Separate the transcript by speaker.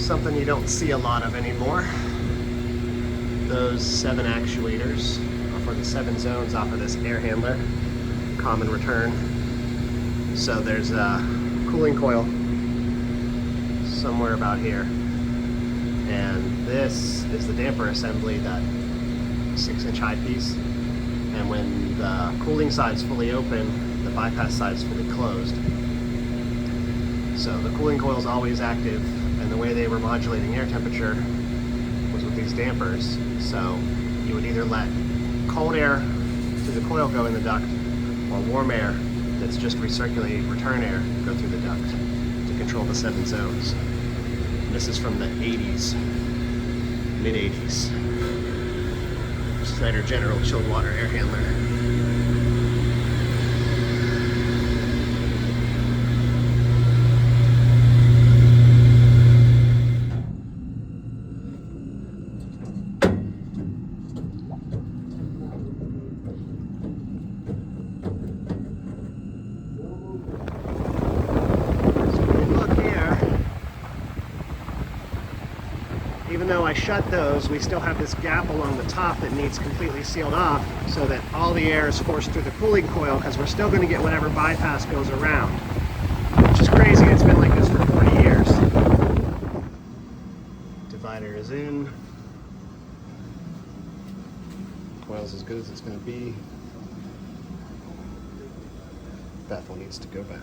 Speaker 1: something you don't see a lot of anymore. Those 7 actuators are for the 7 zones off of this air handler, common return. So there's a cooling coil somewhere about here. And this is the damper assembly, that 6-inch high piece. And when the cooling side's fully open, the bypass side's fully closed. So the cooling coil is always active, and the way they were modulating air temperature was with these dampers. So you would either let cold air through the coil go in the duct, or warm air that's just recirculating return air go through the duct to control the 7 zones. And this is from the 80s, mid-80s. Schneider General chilled water air handler. Even though I shut those, we still have this gap along the top that needs completely sealed off so that all the air is forced through the cooling coil, because we're still going to get whatever bypass goes around. Which is crazy, it's been like this for 40 years. Divider is in. Coil's as good as it's going to be. Baffle needs to go back.